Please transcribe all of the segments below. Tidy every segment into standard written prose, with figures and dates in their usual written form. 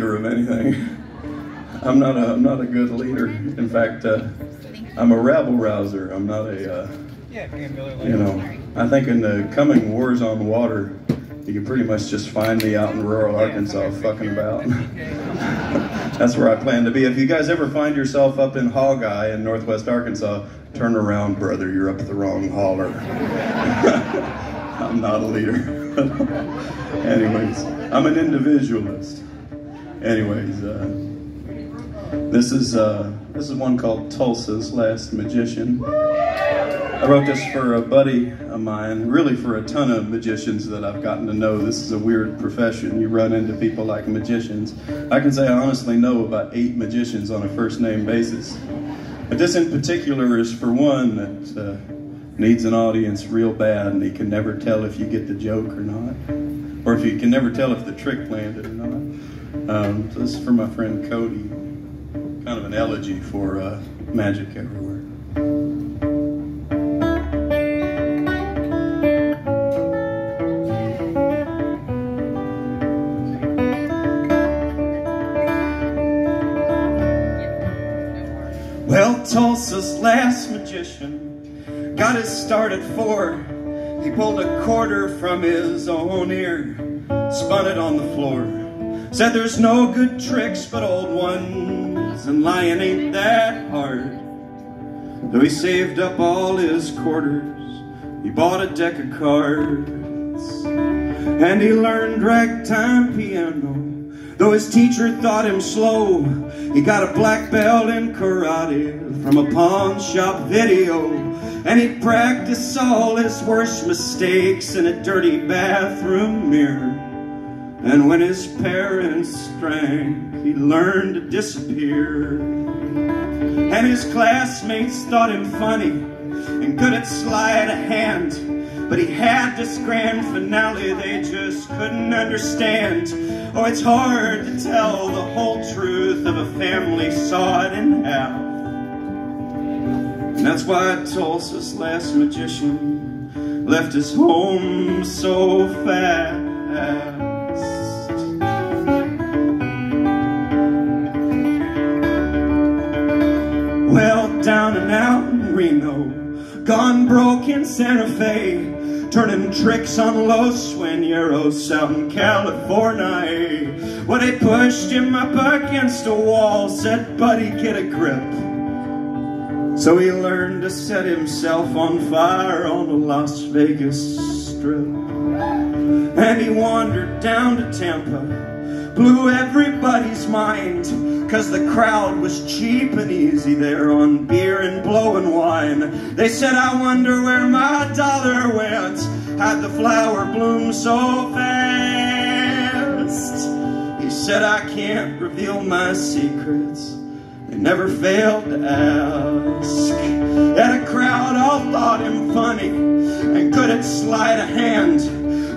leader of anything. I'm not a good leader. In fact, I'm a rabble rouser. I'm not a, you know, I think in the coming wars on water, you can pretty much just find me out in rural Arkansas fucking about. That's where I plan to be. If you guys ever find yourself up in Hogeye in northwest Arkansas, turn around, brother, you're up the wrong holler. I'm not a leader. Anyways, I'm an individualist. Anyways, this is one called Tulsa's Last Magician. I wrote this for a buddy of mine, really for a ton of magicians that I've gotten to know. This is a weird profession. You run into people like magicians. I can say I honestly know about 8 magicians on a first name basis. But this in particular is for one that needs an audience real bad, and he can never tell if you get the joke or not. Or if you can never tell if the trick landed or not. So this is for my friend Cody. Kind of an elegy for magic everywhere. Well, Tulsa's last magician got his start at 4. He pulled a quarter from his own ear, spun it on the floor, said there's no good tricks but old ones, and lying ain't that hard. Though he saved up all his quarters, he bought a deck of cards, and he learned ragtime piano. Though his teacher thought him slow, he got a black belt in karate from a pawn shop video. And he practiced all his worst mistakes in a dirty bathroom mirror. And when his parents drank, he learned to disappear. And his classmates thought him funny and good at sleight of hand. But he had this grand finale they just couldn't understand. Oh, it's hard to tell the whole truth of a family sawed in half. And that's why Tulsa's last magician left his home so fast. Well, down and out in Reno, gone broke in Santa Fe, turning tricks on Los Sueñeros out in California. Well, they pushed him up against a wall, said, buddy, get a grip. So he learned to set himself on fire on the Las Vegas Strip. And he wandered down to Tampa, blew everybody's mind, 'cause the crowd was cheap and easy there on beer and blowing wine. They said, I wonder where my dollar went, had the flower bloom so fast. He said, I can't reveal my secrets, they never failed to ask. And a crowd all thought him funny and good at sleight of hand.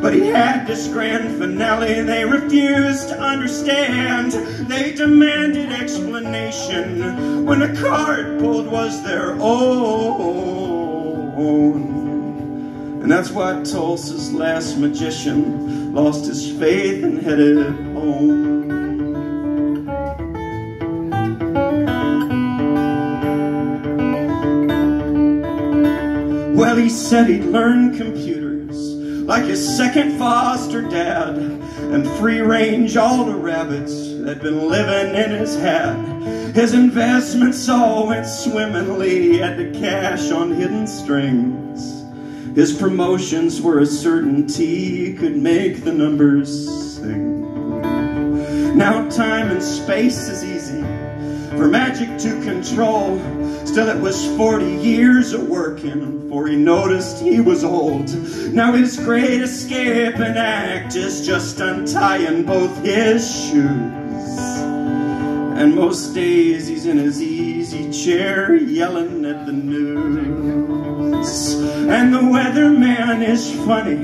But he had this grand finale they refused to understand. They demanded explanation when the card pulled was their own. And that's why Tulsa's last magician lost his faith and headed home. Well, he said he'd learn computers like his second foster dad, and free range all the rabbits that'd been living in his hat. His investments all went swimmingly, he had to cash on hidden strings. His promotions were a certainty, he could make the numbers sing. Now time and space is easy for magic to control. Still it was 40 years of working before he noticed he was old. Now his great escape and act is just untying both his shoes. And most days he's in his easy chair yelling at the news. And the weatherman is funny,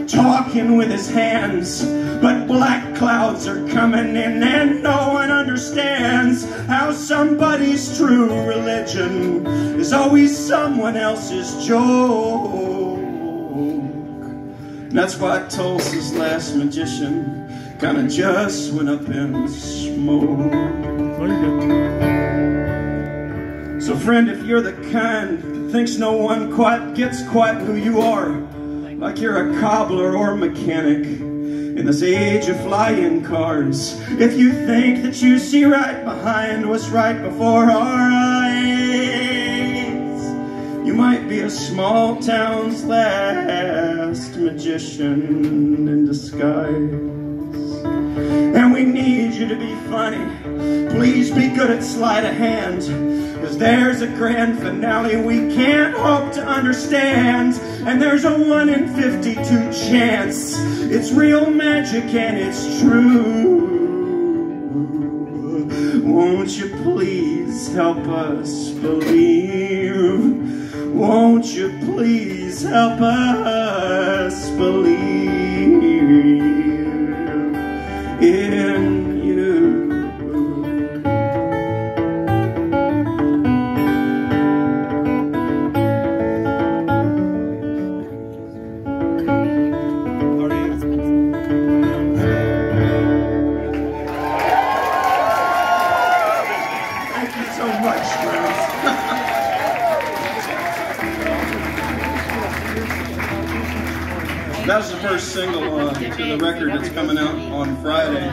talking with his hands, but black clouds are coming in and no one understands how somebody's true religion is always someone else's joke. And that's why Tulsa's last magician kinda just went up in smoke. So friend, if you're the kind that thinks no one quite gets quite who you are, like you're a cobbler or mechanic in this age of flying cars, if you think that you see right behind what's right before our eyes, you might be a small town's last magician in disguise. And we need you to be funny. Please be good at sleight of hand, 'cause there's a grand finale we can't hope to understand. And there's a 1 in 52 chance it's real magic and it's true. Won't you please help us believe? Won't you please help us believe in you? Thank you so much, friends. That was the first single to the record that's coming out on Friday.